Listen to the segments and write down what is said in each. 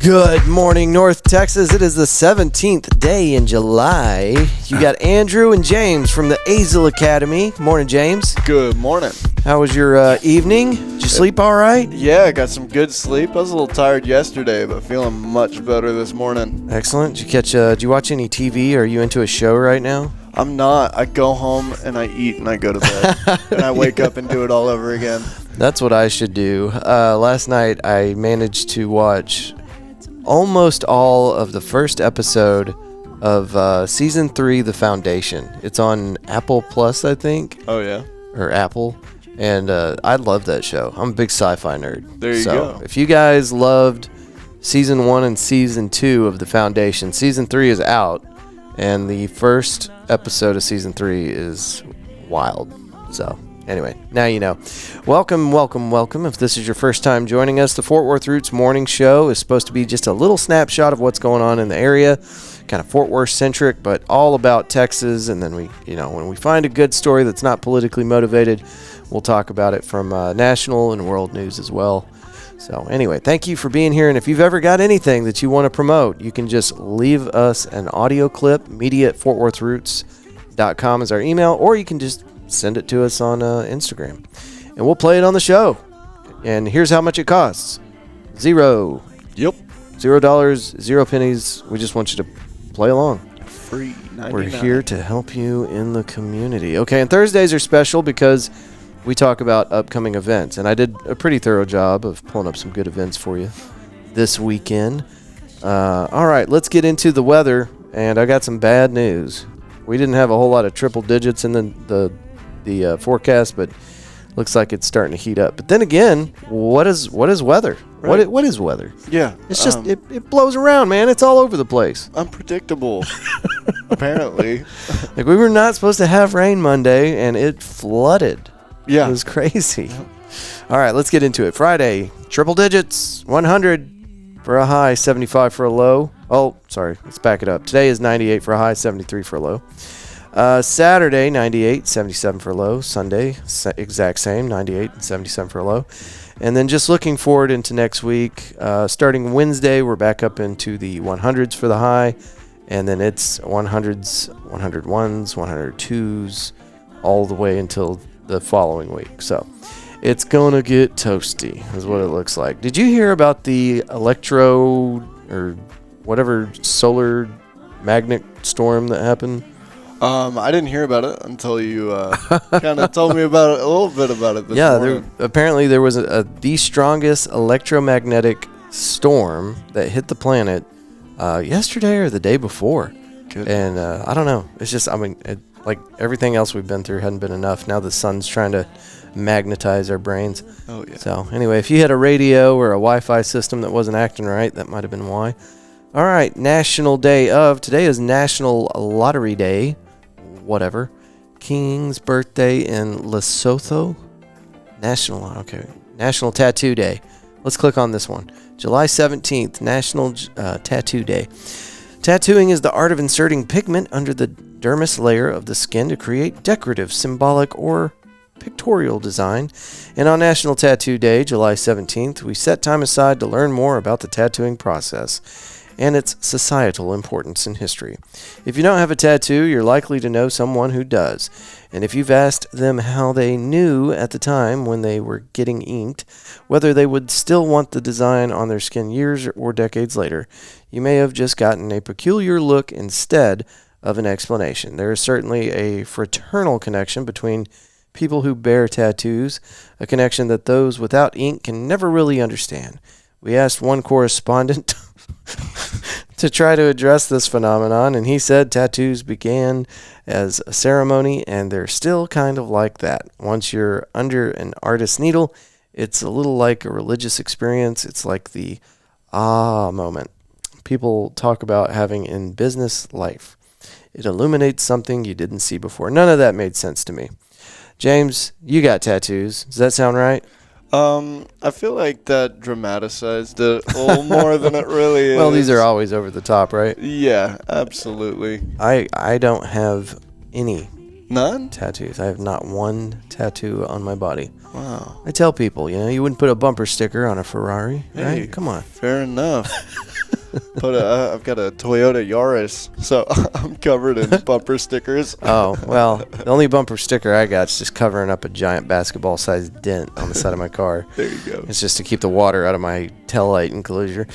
Good morning, North Texas. It is the 17th day in July. You got Andrew and James from the Azle Academy. Morning, James. Good morning. How was your evening? Did you sleep all right? Yeah, I got some good sleep. I was a little tired yesterday, but feeling much better this morning. Excellent. Did you watch any TV? Are you into a show right now? I'm not. I go home and I eat and I go to bed. And I wake up and do it all over again. That's what I should do. Last night, I managed to watch almost all of the first episode of Season 3, The Foundation. It's on Apple Plus, I think. Oh, yeah? Or Apple. And I love that show. I'm a big sci-fi nerd. There you go. If you guys loved Season 1 and Season 2 of The Foundation, Season 3 is out. And the first episode of Season 3 is wild. So, anyway, now you know. Welcome. If this is your first time joining us, the Fort Worth Roots Morning Show is supposed to be just a little snapshot of what's going on in the area. Kind of Fort Worth-centric, but all about Texas. And then when we find a good story that's not politically motivated, we'll talk about it from national and world news as well. So anyway, thank you for being here. And if you've ever got anything that you want to promote, you can just leave us an audio clip. media@fortworthroots.com is our email, or you can just send it to us on Instagram. And we'll play it on the show. And here's how much it costs. $0. Yep. $0, 0 pennies. We just want you to play along. Free 99. We're here to help you in the community. Okay, and Thursdays are special because we talk about upcoming events. And I did a pretty thorough job of pulling up some good events for you this weekend. All right, let's get into the weather. And I got some bad news. We didn't have a whole lot of triple digits in the forecast, but looks like it's starting to heat up. But then again, what is weather? Right. What is weather? Yeah. It's just it blows around, man. It's all over the place. Unpredictable. Apparently. Like, we were not supposed to have rain Monday, and it flooded. Yeah. It was crazy. Yeah. All right, let's get into it. Friday, triple digits, 100 for a high, 75 for a low. Oh, sorry. Let's back it up. Today is 98 for a high, 73 for a low. Saturday, 98, 77 for a low. Sunday, exact same, 98 and 77 for a low. And then just looking forward into next week, starting Wednesday, we're back up into the 100s for the high. And then it's 100s, 101s, 102s, all the way until the following week. So it's going to get toasty is what it looks like. Did you hear about the electro or whatever solar magnet storm that happened? I didn't hear about it until you kind of told me about it, a little bit about it this morning. Apparently there was the strongest electromagnetic storm that hit the planet yesterday or the day before. Good. And I don't know. It's just, like everything else we've been through hadn't been enough. Now the sun's trying to magnetize our brains. Oh, yeah. So anyway, if you had a radio or a Wi-Fi system that wasn't acting right, that might have been why. All right, National Day of. Today is National Lottery Day. Whatever. King's birthday in Lesotho. National Tattoo Day. Let's click on this one. July 17th, National Tattoo Day. Tattooing is the art of inserting pigment under the dermis layer of the skin to create decorative, symbolic, or pictorial design. And on National Tattoo Day, July 17th, we set time aside to learn more about the tattooing process and its societal importance in history. If you don't have a tattoo, you're likely to know someone who does. And if you've asked them how they knew at the time when they were getting inked, whether they would still want the design on their skin years or decades later, you may have just gotten a peculiar look instead of an explanation. There is certainly a fraternal connection between people who bear tattoos, a connection that those without ink can never really understand. We asked one correspondent to try to address this phenomenon, and he said tattoos began as a ceremony, and they're still kind of like that. Once you're under an artist's needle, it's a little like a religious experience. It's like the moment people talk about having in business life. It illuminates something you didn't see before. None of that made sense to me. James, you got tattoos. Does that sound right? I feel like that dramatized it a little more than it really is. Well, these are always over the top, right? Yeah, absolutely. I don't have any None? tattoos. I have not one tattoo on my body. Wow. I tell people, you wouldn't put a bumper sticker on a Ferrari, right? Hey, Come on. Fair enough. But I've got a Toyota Yaris, so I'm covered in bumper stickers. Oh, well, the only bumper sticker I got is just covering up a giant basketball-sized dent on the side of my car. There you go. It's just to keep the water out of my taillight enclosure.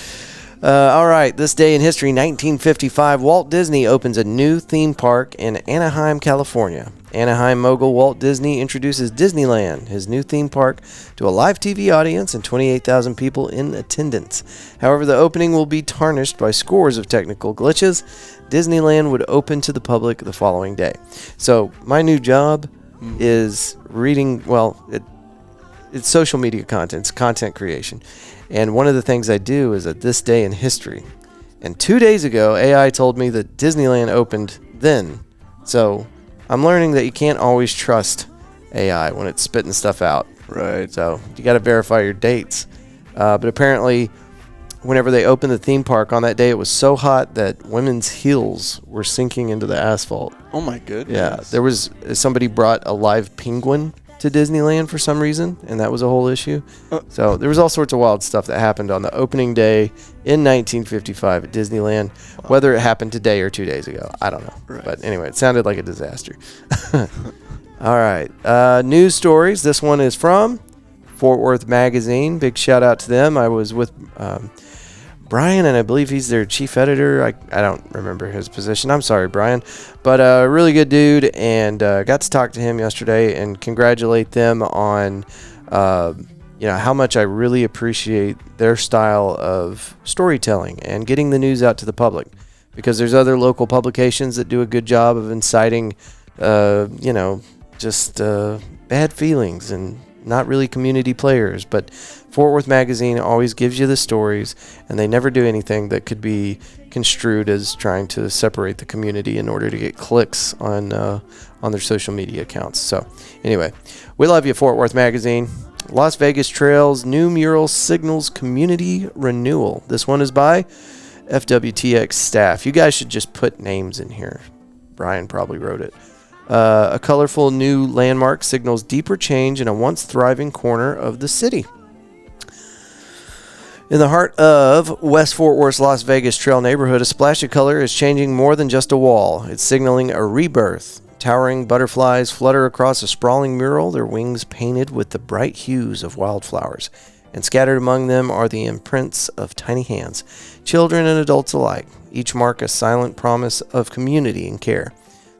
All right, this day in history, 1955, Walt Disney opens a new theme park in Anaheim, California. Anaheim mogul Walt Disney introduces Disneyland, his new theme park, to a live TV audience and 28,000 people in attendance. However, the opening will be tarnished by scores of technical glitches. Disneyland would open to the public the following day. So my new job is reading, it's social media content, it's content creation. And one of the things I do is at this day in history. And 2 days ago, AI told me that Disneyland opened then. So I'm learning that you can't always trust AI when it's spitting stuff out. Right. So you got to verify your dates. But apparently, whenever they opened the theme park on that day, it was so hot that women's heels were sinking into the asphalt. Oh my goodness. Yeah, there was somebody brought a live penguin to Disneyland for some reason, and that was a whole issue. So there was all sorts of wild stuff that happened on the opening day in 1955 at Disneyland. Wow. Whether it happened today or 2 days ago, I don't know. Right. But anyway, it sounded like a disaster. All right, news stories. This one is from Fort Worth Magazine. Big shout out to them. I was with Brian, and I believe he's their chief editor. I don't remember his position. I'm sorry, Brian. But a really good dude, and got to talk to him yesterday and congratulate them on how much I really appreciate their style of storytelling and getting the news out to the public. Because there's other local publications that do a good job of inciting, bad feelings and not really community players. But Fort Worth Magazine always gives you the stories, and they never do anything that could be construed as trying to separate the community in order to get clicks on their social media accounts. So anyway, we love you, Fort Worth Magazine. Las Vegas Trails new mural signals community renewal. This one is by FWTX staff. You guys should just put names in here. Brian probably wrote it. A colorful new landmark signals deeper change in a once thriving corner of the city. In the heart of West Fort Worth's Las Vegas Trail neighborhood, a splash of color is changing more than just a wall. It's signaling a rebirth. Towering butterflies flutter across a sprawling mural, their wings painted with the bright hues of wildflowers. And scattered among them are the imprints of tiny hands, children and adults alike. Each mark a silent promise of community and care.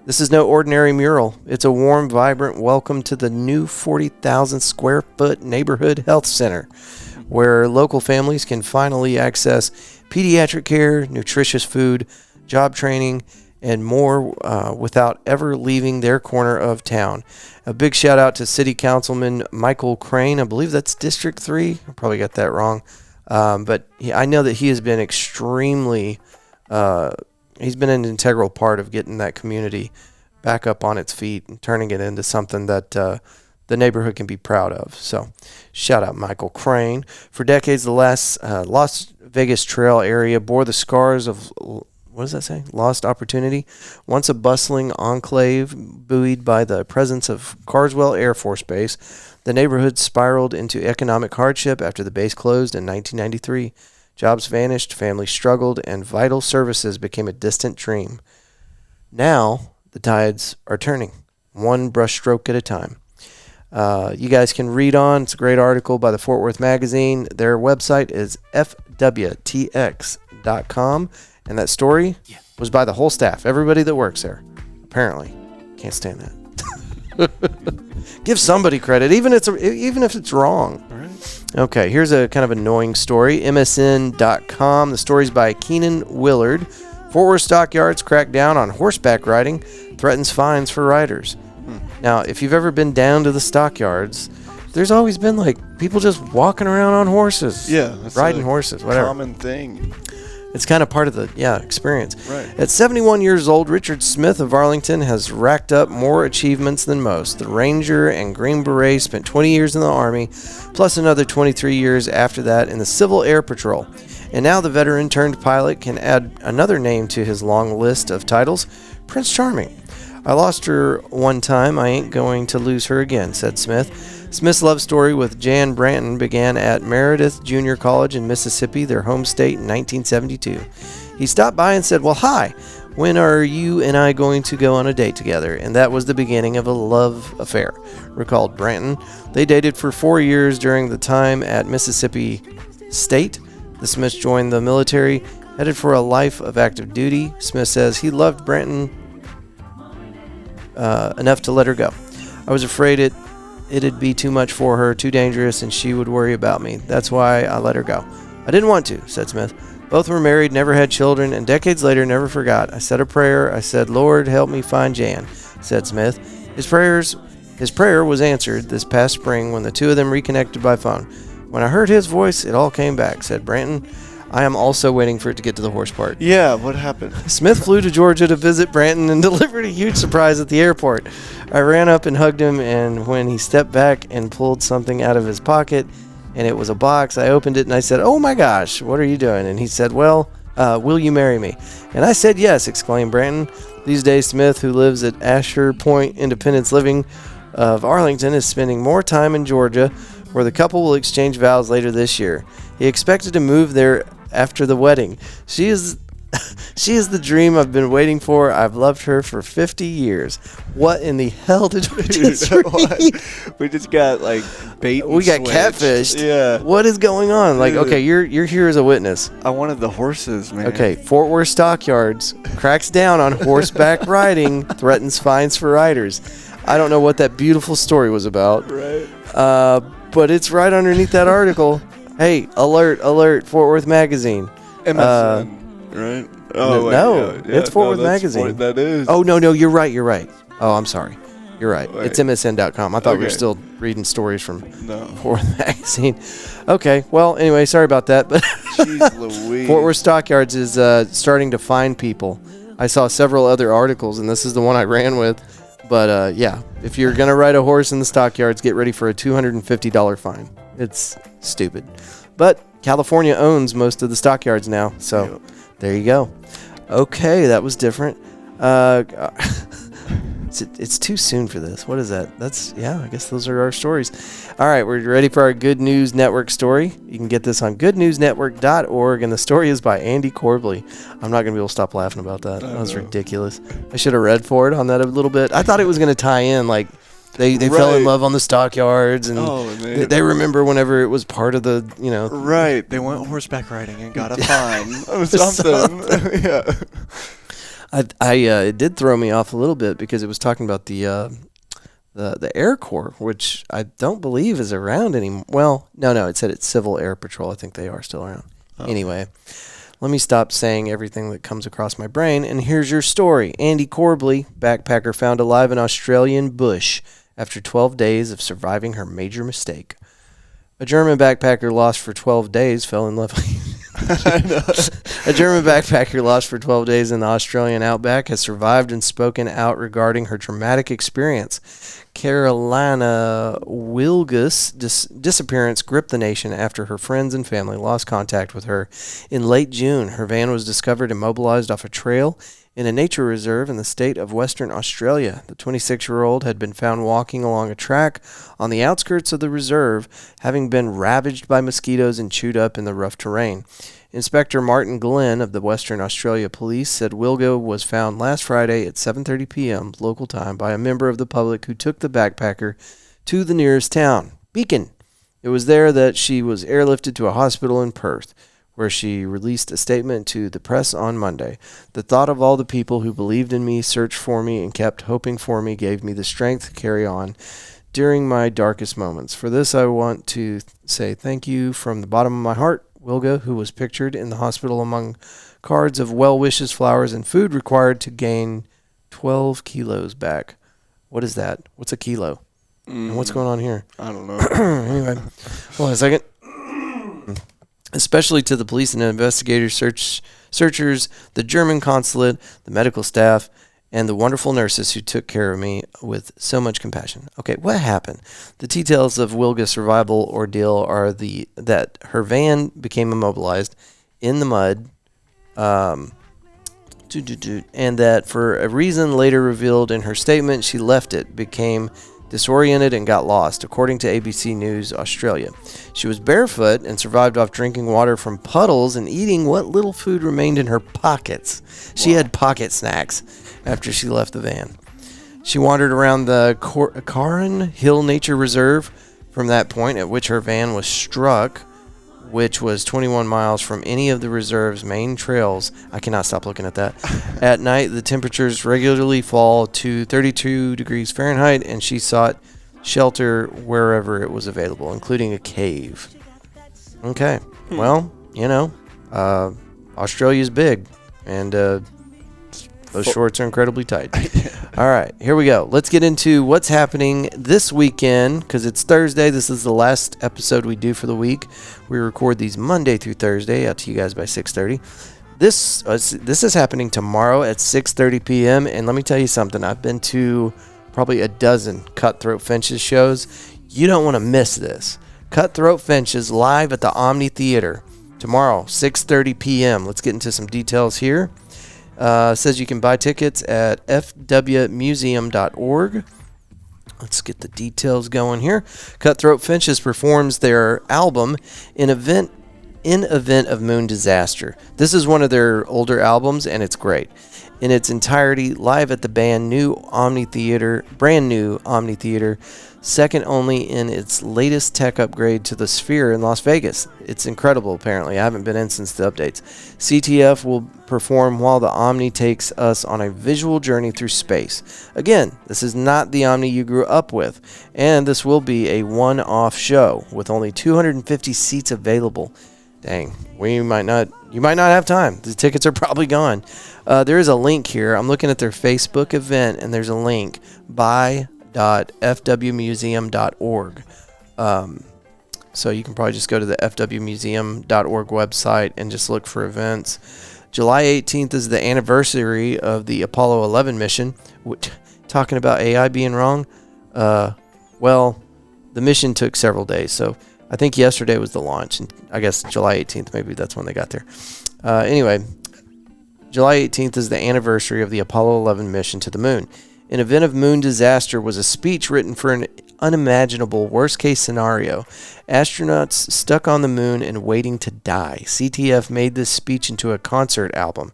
This is no ordinary mural. It's a warm, vibrant welcome to the new 40,000 square foot neighborhood health center, where local families can finally access pediatric care, nutritious food, job training, and more without ever leaving their corner of town. A big shout out to City Councilman Michael Crane. I believe that's District 3. I probably got that wrong. But I know that he has been extremely... he's been an integral part of getting that community back up on its feet and turning it into something that the neighborhood can be proud of. So shout out Michael Crane. For decades, the Las Vegas Trail area bore the scars of, what does that say? Lost opportunity. Once a bustling enclave buoyed by the presence of Carswell Air Force Base, the neighborhood spiraled into economic hardship after the base closed in 1993. Jobs vanished, families struggled, and vital services became a distant dream. Now, the tides are turning, one brushstroke at a time. You guys can read on. It's a great article by the Fort Worth Magazine. Their website is fwtx.com, and that story was by the whole staff, everybody that works there. Apparently. Can't stand that. Give somebody credit, even if it's wrong. All right. Okay, here's a kind of annoying story. MSN.com. The story's by Keenan Willard. Fort Worth Stockyards crack down on horseback riding, threatens fines for riders. Now, if you've ever been down to the stockyards, there's always been people just walking around on horses. Yeah, that's riding horses, whatever. Common thing. It's kind of part of the experience. Right. At 71 years old, Richard Smith of Arlington has racked up more achievements than most. The Ranger and Green Beret spent 20 years in the Army, plus another 23 years after that in the Civil Air Patrol. And now the veteran-turned-pilot can add another name to his long list of titles, Prince Charming. I lost her one time. I ain't going to lose her again, said Smith. Smith's love story with Jan Branton began at Meredith Junior College in Mississippi, their home state, in 1972. He stopped by and said, "Well, hi, when are you and I going to go on a date together?" And that was the beginning of a love affair, recalled Branton. They dated for 4 years during the time at Mississippi State. The Smiths joined the military, headed for a life of active duty. Smith says he loved Branton enough to let her go. "I was afraid it'd be too much for her, too dangerous, and she would worry about me. That's why I let her go. I didn't want to," said Smith. "Both were married, never had children, and decades later never forgot. I said a prayer. I said, 'Lord, help me find Jan,'" said Smith. His prayer was answered this past spring when the two of them reconnected by phone. "When I heard his voice, it all came back," said Branton. I am also waiting for it to get to the horse part. Yeah, what happened? Smith flew to Georgia to visit Branton and delivered a huge surprise at the airport. I ran up and hugged him, and when he stepped back and pulled something out of his pocket, and it was a box, I opened it and I said, "Oh my gosh, what are you doing?" And he said, "Well, will you marry me?" And I said yes, exclaimed Branton. These days, Smith, who lives at Asher Point Independence Living of Arlington, is spending more time in Georgia, where the couple will exchange vows later this year. He expected to move there after the wedding. She is the dream I've been waiting for. I've loved her for 50 years. What in the hell did we just read? We just got like bait and We got switched. catfished. Yeah. What is going on? Like, okay, you're here as a witness. I wanted the horses, man. Okay, Fort Worth Stockyards cracks down on horseback riding, threatens fines for riders. I don't know what that beautiful story was about. Right. But it's right underneath that article. Hey, alert, Fort Worth Magazine. MSN, right? Oh, no, wait, it's Fort Worth Magazine. That is. Oh, no, you're right. Oh, I'm sorry. You're right. Wait. It's MSN.com. I thought we were Okay. still reading stories from No. Fort Worth Magazine. Okay, well, anyway, sorry about that. But Jeez Louise. Fort Worth Stockyards is starting to fine people. I saw several other articles, and this is the one I ran with. But, yeah, if you're going to ride a horse in the stockyards, get ready for a $250 fine. It's stupid. But California owns most of the stockyards now, so there you go. Okay, that was different. It's too soon for this. What is that? I guess those are our stories. All right, we're ready for our Good News Network story. You can get this on goodnewsnetwork.org, and the story is by Andy Corbley. I'm not going to be able to stop laughing about that. That was ridiculous. I should have read for it on that a little bit. I thought it was going to tie in, like, they fell in love on the stockyards, and they remember wnever it was part of the, Right. They went horseback riding and got a fine or something. Yeah. It did throw me off a little bit because it was talking about the Air Corps, which I don't believe is around anymore. Well, no, it said it's Civil Air Patrol. I think they are still around. Oh. Anyway, let me stop saying everything that comes across my brain, and here's your story. Andy Corbley, backpacker found alive in Australian bush after 12 days of surviving her major mistake. A German backpacker lost for 12 days fell in love. A German backpacker lost for 12 days in the Australian outback has survived and spoken out regarding her traumatic experience. Carolina Wilgus' disappearance gripped the nation after her friends and family lost contact with her. In late June, her van was discovered immobilized off a trail in a nature reserve in the state of Western Australia. The 26-year-old had been found walking along a track on the outskirts of the reserve, having been ravaged by mosquitoes and chewed up in the rough terrain. Inspector Martin Glenn of the Western Australia Police said Wilgo was found last Friday at 7:30 p.m. local time by a member of the public who took the backpacker to the nearest town, Beacon. It was there that she was airlifted to a hospital in Perth, where she released a statement to the press on Monday. "The thought of all the people who believed in me, searched for me, and kept hoping for me gave me the strength to carry on during my darkest moments. For this, I want to say thank you from the bottom of my heart." Wilga, who was pictured in the hospital among cards of well wishes, flowers, and food required to gain 12 kilos back. What is that? What's a kilo? And what's going on here? I don't know. Anyway, hold on a second. Especially to the police and investigators, searchers, the German consulate, the medical staff, and the wonderful nurses who took care of me with so much compassion. Okay, what happened? The details of Wilga's survival ordeal are that her van became immobilized in the mud, and that for a reason later revealed in her statement, she left it, became disoriented, and got lost, according to ABC News Australia. She was barefoot and survived off drinking water from puddles and eating what little food remained in her pockets. She had pocket snacks after she left the van. She wandered around the Caron Hill Nature Reserve from that point at which her van was struck, which was 21 miles from any of the reserve's main trails. I cannot stop looking at that. At night, the temperatures regularly fall to 32 degrees Fahrenheit, and she sought shelter wherever it was available, including a cave. Okay. Well, Australia's big, and those shorts are incredibly tight. All right, here we go. Let's get into what's happening this weekend, because it's Thursday. This is the last episode we do for the week. We record these Monday through Thursday, out to you guys by 6:30. This is happening tomorrow at 6:30 p.m., and let me tell you something. I've been to probably a dozen Cutthroat Finches shows. You don't want to miss this. Cutthroat Finches live at the Omni Theater tomorrow, 6:30 p.m. Let's get into some details here. Says you can buy tickets at fwmuseum.org. Let's get the details going here. Cutthroat Finches performs their album in event of moon disaster. This is one of their older albums, and it's great. In its entirety, live at the brand new Omni Theater, second only in its latest tech upgrade to the Sphere in Las Vegas. It's incredible, apparently. I haven't been in since the updates. CTF will perform while the Omni takes us on a visual journey through space. Again, this is not the Omni you grew up with, and this will be a one-off show with only 250 seats available. Dang, you might not have time. The tickets are probably gone. There is a link here. I'm looking at their Facebook event, and there's a link, buy.fwmuseum.org. So you can probably just go to the fwmuseum.org website and just look for events. July 18th is the anniversary of the Apollo 11 mission. Talking about AI being wrong, well, the mission took several days, so I think yesterday was the launch, and I guess July 18th, maybe that's when they got there. Anyway, July 18th is the anniversary of the Apollo 11 mission to the moon. An event of moon disaster was a speech written for an unimaginable worst-case scenario. Astronauts stuck on the moon and waiting to die. CTF made this speech into a concert album.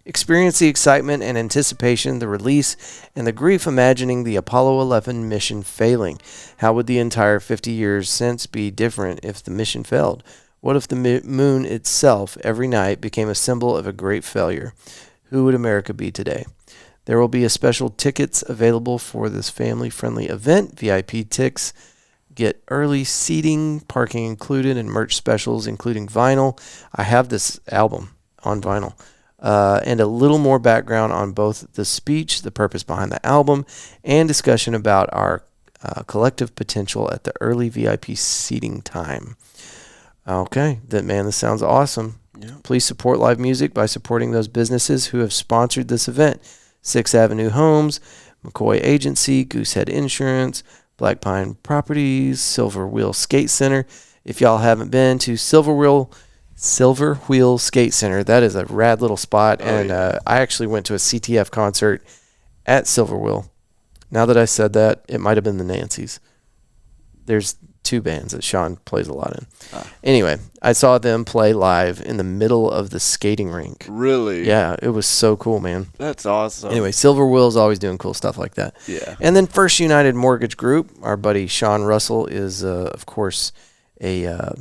Experience the excitement and anticipation, the release, and the grief imagining the Apollo 11 mission failing. How would the entire 50 years since be different if the mission failed? What if the moon itself every night became a symbol of a great failure? Who would America be today? There will be a special tickets available for this family-friendly event. VIP tickets get early seating, parking included, and merch specials, including vinyl. I have this album on vinyl. And a little more background on both the speech, the purpose behind the album, and discussion about our collective potential at the early VIP seating time. Okay, this sounds awesome. Yeah. Please support live music by supporting those businesses who have sponsored this event. 6th Avenue Homes, McCoy Agency, Goosehead Insurance, Black Pine Properties, Silver Wheel Skate Center. If y'all haven't been to Silver Wheel Skate Center, that is a rad little spot. I actually went to a CTF concert at Silver Wheel. Now that I said that, it might have been the Nancys. There's two bands that Sean plays a lot in. Anyway, I saw them play live in the middle of the skating rink. Really? Yeah, it was so cool, man. That's awesome. Anyway, Silver Wheel's always doing cool stuff like that. Yeah. And then First United Mortgage Group, our buddy Sean Russell is, of course, a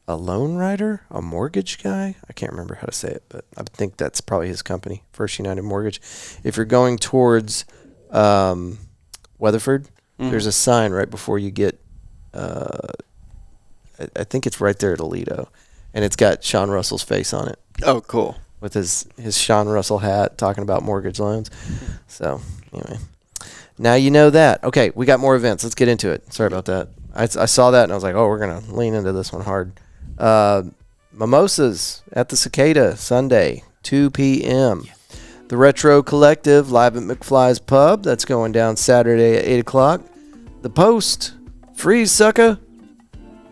loan writer, a mortgage guy. I can't remember how to say it, but I think that's probably his company, First United Mortgage. If you're going towards Weatherford, there's a sign right before you get, I think it's right there at Aledo, and it's got Sean Russell's face on it. Oh, cool. With his Sean Russell hat talking about mortgage loans. So, anyway. Now you know that. Okay, we got more events. Let's get into it. Sorry about that. I saw that, and I was like, oh, we're going to lean into this one hard. Mimosas at the Cicada, Sunday, 2 p.m. Yeah. The Retro Collective, live at McFly's Pub. That's going down Saturday at 8 o'clock. The Post, Freeze Sucker,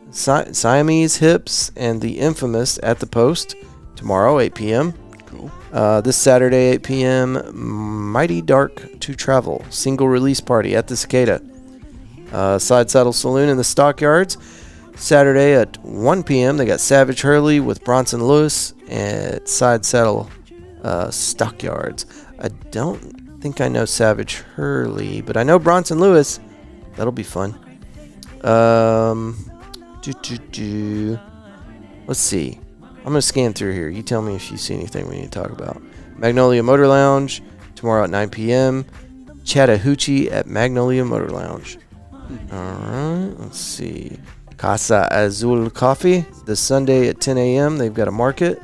Siamese Hips, and The Infamous at the Post, tomorrow, 8 p.m. Cool. This Saturday, 8 p.m., Mighty Dark to Travel, single release party at the Cicada. Side Saddle Saloon in the Stockyards. Saturday at 1 p.m. They got Savage Hurley with Bronson Lewis at Side Saddle Stockyards. I don't think I know Savage Hurley, but I know Bronson Lewis. That'll be fun. Let's see. I'm going to scan through here. You tell me if you see anything we need to talk about. Magnolia Motor Lounge tomorrow at 9 p.m. Chattahoochee at Magnolia Motor Lounge. All right. Let's see. Casa Azul Coffee this Sunday at 10 a.m. They've got a market.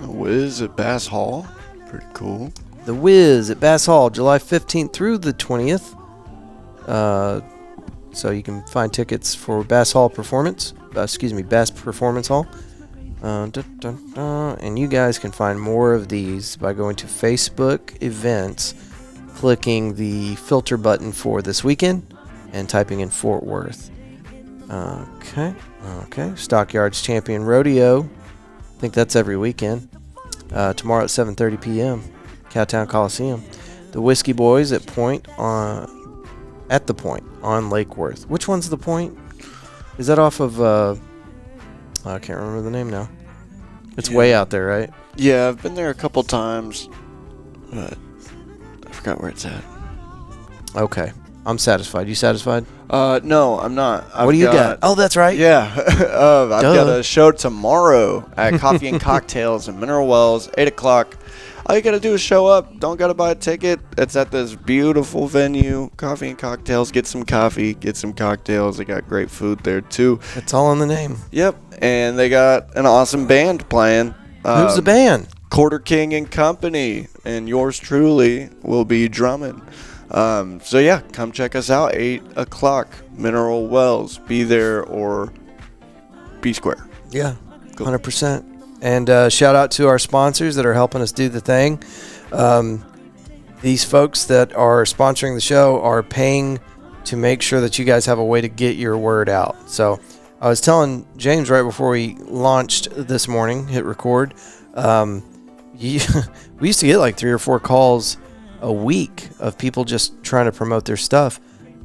Wiz at Bass Hall. Pretty cool. The Wiz at Bass Hall, July 15th through the 20th. So you can find tickets for Bass Performance Hall. And you guys can find more of these by going to Facebook events, clicking the filter button for this weekend, and typing in Fort Worth. Okay. Stockyards Champion Rodeo. I think that's every weekend. Tomorrow at 7:30 p.m. Cowtown Coliseum. The Whiskey Boys at the Point on Lake Worth. Which one's the Point? Is that off of? I can't remember the name now. It's way out there, right? Yeah, I've been there a couple times, but I forgot where it's at. Okay. I'm satisfied. You satisfied? No, I'm not. What do you got? Oh, that's right. Yeah. I've got a show tomorrow at Coffee and Cocktails in Mineral Wells, 8 o'clock. All you got to do is show up. Don't got to buy a ticket. It's at this beautiful venue, Coffee and Cocktails. Get some coffee, get some cocktails. They got great food there, too. It's all in the name. Yep. And they got an awesome band playing. Who's the band? Quarter King and Company. And yours truly will be drumming. So yeah, come check us out, 8 o'clock, Mineral Wells. Be there or be square. Yeah, cool. 100%. And shout out to our sponsors that are helping us do the thing. These folks that are sponsoring the show are paying to make sure that you guys have a way to get your word out. So I was telling James right before we launched this morning, hit record, we used to get like 3 or 4 calls a week of people just trying to promote their stuff,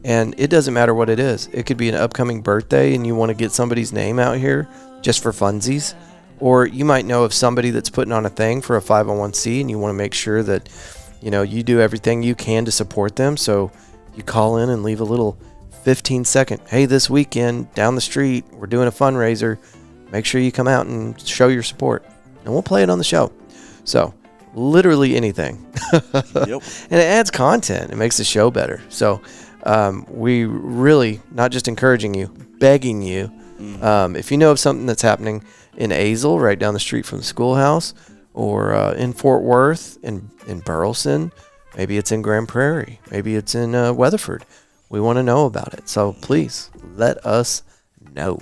and it doesn't matter what it is. It could be an upcoming birthday and you want to get somebody's name out here just for funsies, or you might know of somebody that's putting on a thing for a 501c and you want to make sure that you do everything you can to support them. So you call in and leave a little 15-second, hey, this weekend down the street we're doing a fundraiser, make sure you come out and show your support, and we'll play it on the show. So literally anything. Yep. And it adds content. It makes the show better. So we really, not just encouraging you, begging you, if you know of something that's happening in Azle, right down the street from the schoolhouse, or in Fort Worth, in Burleson, maybe it's in Grand Prairie, maybe it's in Weatherford, we want to know about it. So please let us know.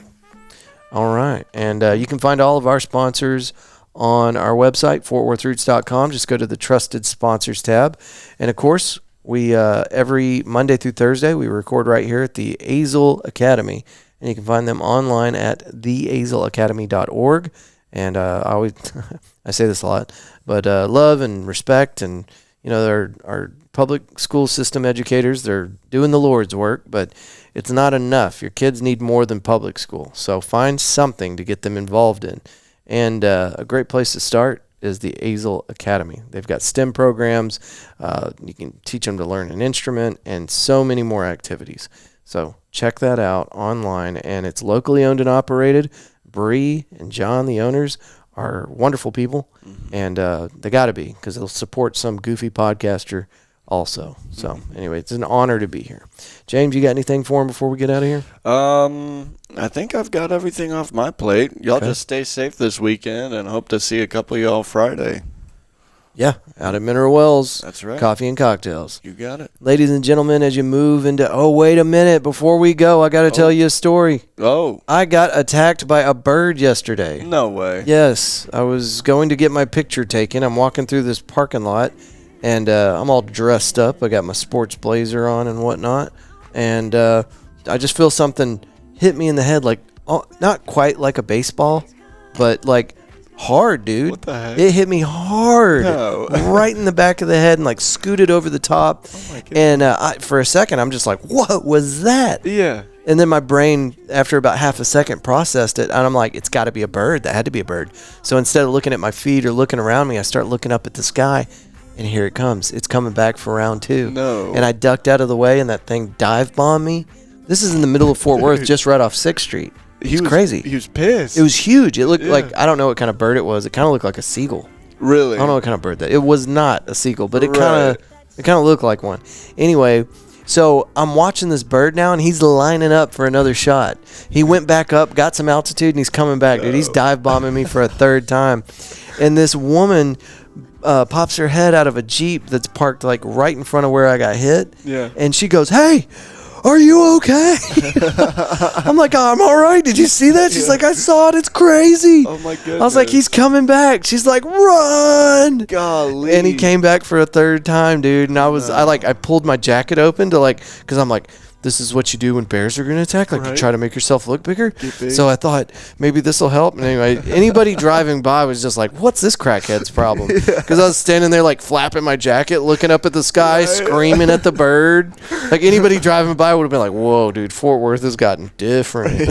All right. And you can find all of our sponsors on our website, fortworthroots.com. Just go to the Trusted Sponsors tab. And, of course, we every Monday through Thursday, we record right here at the Azle Academy. And you can find them online at theazleacademy.org. And I say this a lot, but love and respect, and, they're our public school system educators. They're doing the Lord's work, but it's not enough. Your kids need more than public school. So find something to get them involved in. And a great place to start is the Azle Academy. They've got STEM programs. You can teach them to learn an instrument and so many more activities. So check that out online. And it's locally owned and operated. Bree and John, the owners, are wonderful people. And they got to be, because they'll support some goofy podcaster also. So anyway, it's an honor to be here. James, you got anything for him before we get out of here? I think I've got everything off my plate. Y'all just stay safe this weekend, and hope to see a couple of y'all Friday. Yeah, out at Mineral Wells. That's right. Coffee and cocktails. You got it. Ladies and gentlemen, as you move into... Oh, wait a minute. Before we go, I got to tell you a story. Oh. I got attacked by a bird yesterday. No way. Yes. I was going to get my picture taken. I'm walking through this parking lot, and I'm all dressed up. I got my sports blazer on and whatnot. And I just feel something hit me in the head, like, not quite like a baseball, but like hard, dude. What the heck? It hit me hard. No. Right in the back of the head and like scooted over the top. Oh my goodness. And for a second, I'm just like, what was that? Yeah. And then my brain, after about half a second, processed it. And I'm like, it's got to be a bird. That had to be a bird. So instead of looking at my feet or looking around me, I start looking up at the sky. And here it comes. It's coming back for round 2. No. And I ducked out of the way, and that thing dive bombed me. This is in the middle of Fort Worth, just right off 6th Street. It's crazy. He was pissed. It was huge. It looked like, I don't know what kind of bird it was. It kind of looked like a seagull. Really? I don't know what kind of bird that. It was not a seagull, but it kind of looked like one. Anyway, so I'm watching this bird now, and he's lining up for another shot. He went back up, got some altitude, and he's coming back, dude. He's dive bombing me for a third time. And this woman pops her head out of a Jeep that's parked like right in front of where I got hit. Yeah. And she goes, "Hey, are you okay?" I'm like, "I'm all right. Did you see that?" She's like, "I saw it. It's crazy." Oh my goodness. I was like, "He's coming back." She's like, "Run!" Golly. And he came back for a third time, dude. And I pulled my jacket open to because I'm like, this is what you do when bears are going to attack. Like, you try to make yourself look bigger. So I thought maybe this will help. And anyway, anybody driving by was just like, what's this crackhead's problem? Because I was standing there like flapping my jacket, looking up at the sky, screaming at the bird. Like anybody driving by would have been like, whoa, dude, Fort Worth has gotten different.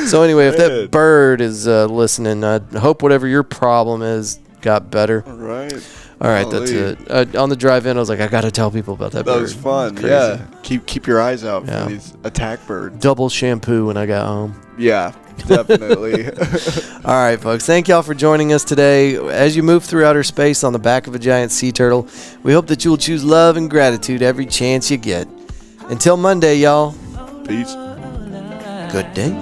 So anyway, if that bird is listening, I hope whatever your problem is got better. All right, that's it. On the drive in, I was like, I got to tell people about that bird. That was fun. Yeah. Keep your eyes out for these attack birds. Double shampoo when I got home. Yeah, definitely. All right, folks. Thank y'all for joining us today. As you move through outer space on the back of a giant sea turtle, we hope that you'll choose love and gratitude every chance you get. Until Monday, y'all. Peace. Good day.